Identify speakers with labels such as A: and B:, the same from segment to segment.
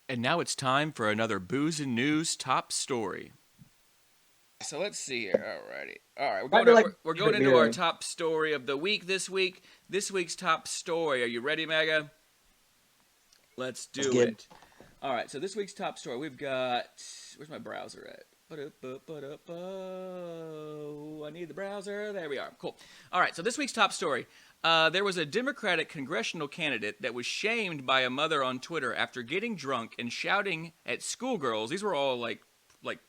A: And now it's time for another Booze and News top story. So let's see here. Alrighty. All right,
B: Might be like
A: we're
B: a
A: going
B: favorite
A: into our
B: beer.
A: top story of the week this week. This week's top story. Are you ready, Mega? Let's
B: Let's
A: do
B: get
A: it. All right. So this week's top story, we've got. Where's my browser at? I need the browser. There we are. Cool. All right. So this week's top story. There was a Democratic congressional candidate that was shamed by a mother on Twitter after getting drunk and shouting at schoolgirls. These were all like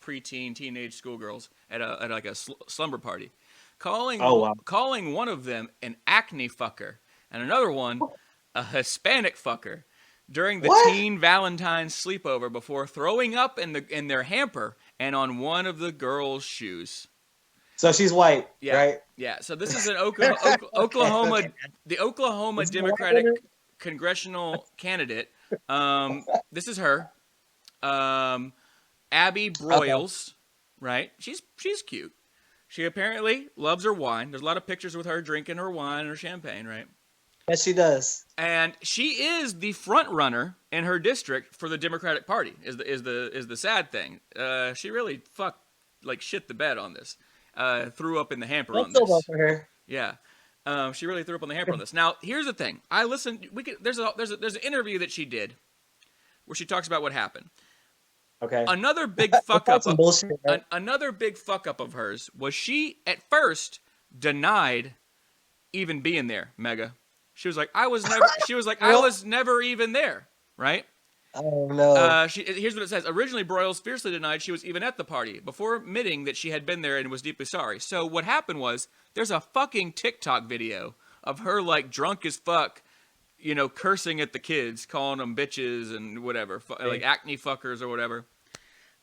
A: preteen, teenage schoolgirls at like a slumber party,
B: Oh wow.
A: calling one of them an acne fucker and another one a Hispanic fucker during the
B: What?
A: teen Valentine's sleepover before throwing up in their hamper and on one of the girls' shoes.
B: So she's white,
A: Yeah,
B: right?
A: yeah. So this is an
B: Okay,
A: Oklahoma,
B: okay.
A: the Oklahoma
B: Is it a white woman?
A: Democratic congressional candidate. This is her, Abby
B: Okay.
A: Broyles, right? She's cute. She apparently loves her wine. There's a lot of pictures with her drinking her wine and her champagne, right?
B: Yes, she does.
A: And she is the front runner in her district for the Democratic Party. Is the sad thing? She really fucked like shit the bed on this. Threw up in the hamper
B: I
A: on
B: feel bad
A: this.
B: for her.
A: Yeah, she really threw up on the hamper on this. Now here's the thing. I listened. There's an interview that she did where she talks about what happened.
B: Okay.
A: Another big
B: It's
A: fuck
B: not
A: up.
B: some bullshit, right?
A: Another big fuck up of hers was she at first denied even being there. Mega. She was like, I was never. She was like, I
B: Really?
A: was never even there. Right.
B: Oh no.
A: Here's what it says. Originally, Broyles fiercely denied she was even at the party before admitting that she had been there and was deeply sorry. So what happened was there's a fucking TikTok video of her like drunk as fuck, cursing at the kids, calling them bitches and whatever, like acne fuckers or whatever.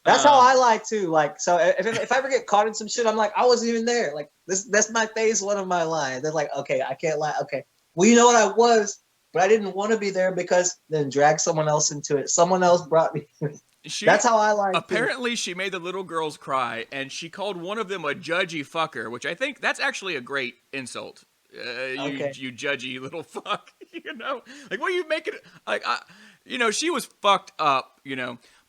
B: That's how
A: Um,
B: I lie too. Like, so if I ever get caught in some shit, I'm like, I wasn't even there. Like, that's my phase one of my lie. They're like, okay, I can't lie. Okay, well, you know what I was, but I didn't want to be there because then drag someone else into it. Someone else brought me.
A: she
B: That's how I lie too.
A: apparently she made the little girls cry, and she called one of them a judgy fucker, which I think that's actually a great insult.
B: Okay.
A: You judgy little fuck, like what are you making? Like, she was fucked up,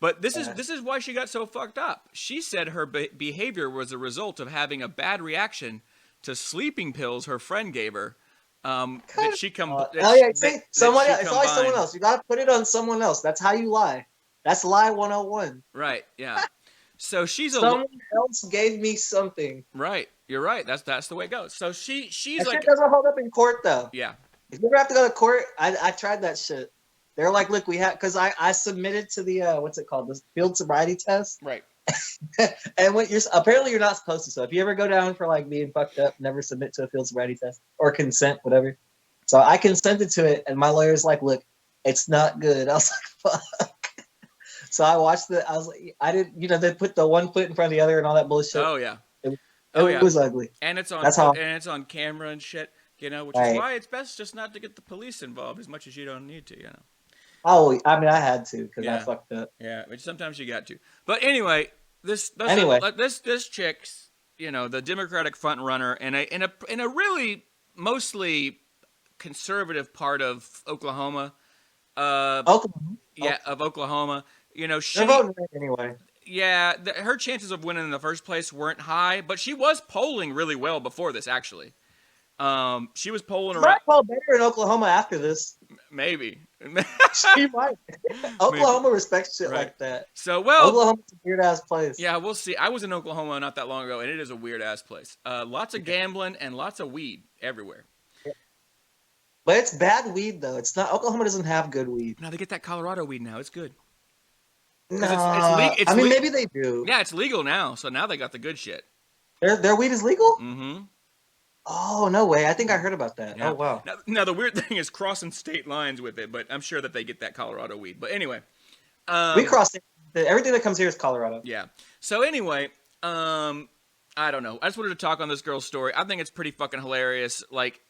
A: But this is why she got so fucked up. She said her behavior was a result of having a bad reaction to sleeping pills her friend gave her. That she com- that,
B: Oh
A: sh-
B: yeah,
A: that,
B: see,
A: that
B: someone
A: she
B: else. It's always someone
A: combined.
B: else. You gotta put it on someone else. That's how you lie. That's lie 101.
A: Right, yeah. So
B: Someone else gave me something.
A: right. You're right. That's the way it goes. So she's
B: That shit
A: like,
B: doesn't hold up in court though.
A: yeah,
B: If you ever have to go to court, I tried that shit. They're like, look, we have because I submitted to the what's it called, the field sobriety test,
A: right.
B: and what you're apparently you're not supposed to. So if you ever go down for like being fucked up, never submit to a field sobriety test or consent, whatever. So I consented to it, and my lawyer's like, look, it's not good. I was like, fuck. So I watched the. I was like, I didn't, they put the one foot in front of the other and all that bullshit.
A: Oh yeah.
B: It,
A: Oh
B: it
A: yeah.
B: was ugly.
A: And it's
B: That's how.
A: it's on camera and shit, which is
B: Right.
A: why it's best just not to get the police involved as much as you don't need to.
B: Oh, I mean, I had to because I
A: Yeah.
B: fucked up.
A: Yeah, which sometimes you got to. But anyway,
B: Anyway,
A: this chick's, the Democratic front runner in a really mostly conservative part of Oklahoma.
B: Oklahoma.
A: Yeah, of Oklahoma.
B: They're voting red anyway.
A: Yeah, her chances of winning in the first place weren't high, but she was polling really well before this, actually. She was polling
B: She
A: around,
B: might call better in Oklahoma after this.
A: maybe.
B: She might. Oklahoma respects shit
A: Right.
B: like that.
A: So, well,
B: Oklahoma's a weird ass place.
A: yeah, we'll see. I was in Oklahoma not that long ago, and it is a weird ass place. Lots of gambling and lots of weed everywhere.
B: But it's bad weed though. It's not. Oklahoma doesn't have good weed.
A: Now they get that Colorado weed now. It's good.
B: Nah,
A: It's
B: I mean
A: le-
B: maybe they do.
A: Yeah, it's legal now. So now they got the good shit.
B: Their weed is legal.
A: Mm-hmm.
B: Oh no way! I think I heard about that.
A: Yeah.
B: Oh wow.
A: Now the weird thing is crossing state lines with it, but I'm sure that they get that Colorado weed. But anyway,
B: We crossed it. Everything that comes here is Colorado.
A: yeah. So anyway, I don't know. I just wanted to talk on this girl's story. I think it's pretty fucking hilarious. Like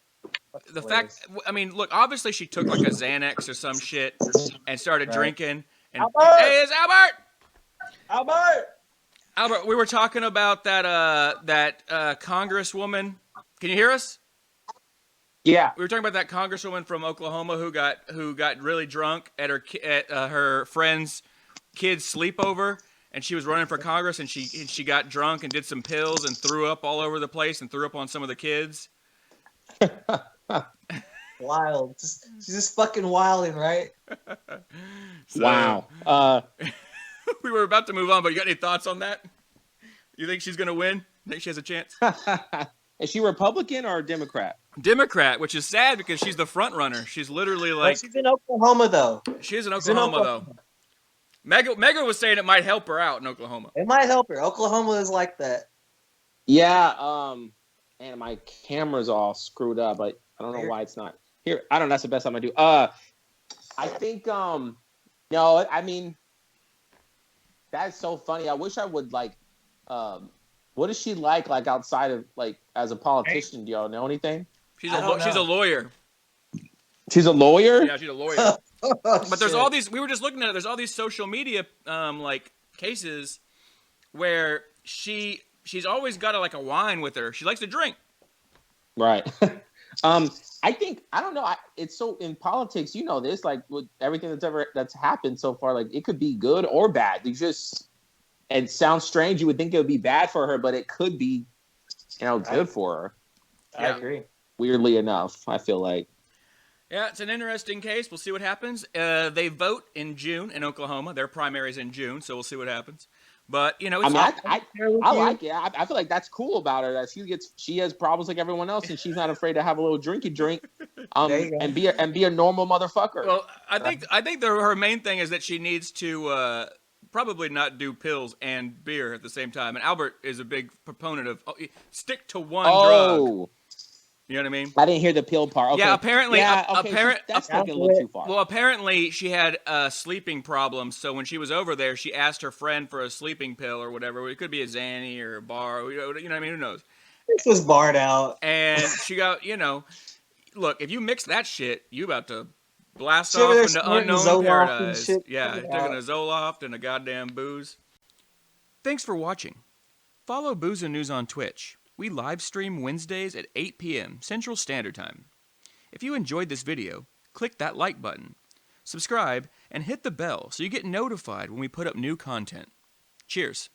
A: the
B: Hilarious.
A: fact, I mean, look, obviously she took like a Xanax or some shit and started
B: Right.
A: drinking. And
B: Albert!
A: hey, it's Albert.
B: Albert.
A: Albert, we were talking about that congresswoman. Can you hear us?
C: Yeah.
A: We were talking about that congresswoman from Oklahoma who got really drunk at her friend's kid's sleepover, and she was running for Congress, and she got drunk and did some pills and threw up all over the place and threw up on some of the kids.
B: Wild. She's just fucking wilding, right?
A: So,
C: Wow.
A: We were about to move on, but you got any thoughts on that? You think she's gonna win? Think she has a chance?
C: Is she Republican or Democrat?
A: Democrat, which is sad because she's the front runner. She's literally like,
B: she's in Oklahoma though.
A: she is in Oklahoma though. Megan was saying it might help her out in Oklahoma.
B: It might help her. Oklahoma is like that.
C: Yeah. And my camera's all screwed up. I don't know why it's not here. I don't know. That's the best I'm gonna do. I think no. I mean, that's so funny. I wish I would like. What is she like outside of like as a politician? Do y'all know anything?
A: She's a lawyer.
C: She's a lawyer?
A: Yeah, she's a lawyer. But there's all these. We were just looking at it. There's all these social media like cases where she's always got a wine with her. She likes to drink.
C: Right. I think I don't know. It's so in politics. You know this. Like with everything that's happened so far, like it could be good or bad. It sounds strange. You would think it would be bad for her, but it could be, good for her.
B: I agree.
C: Weirdly enough, I feel like.
A: Yeah, it's an interesting case. We'll see what happens. They vote in June in Oklahoma. Their primary's in June, so we'll see what happens. But it's
C: I like it. I feel like that's cool about her. That she has problems like everyone else, and she's not afraid to have a little drinky drink, and be a normal motherfucker.
A: Well, I think her main thing is that she needs to probably not do pills and beer at the same time. And Albert is a big proponent of stick to one drug. You know what I mean?
C: I didn't hear the pill part. Okay.
A: Yeah, apparently.
C: That's taking a little too far.
A: Well, apparently she had sleeping problems, so when she was over there, she asked her friend for a sleeping pill or whatever. It could be a Xanny or a bar. You know what I mean? Who knows?
B: This was barred out.
A: And she got, look, if you mix that shit, you about to blast off into unknown
B: Zoloft
A: paradise.
B: Yeah,
A: taking a Zoloft and a goddamn booze. Thanks for watching. Follow Booze and News on Twitch. We live stream Wednesdays at 8 p.m. Central Standard Time. If you enjoyed this video, click that like button, subscribe, and hit the bell so you get notified when we put up new content. Cheers.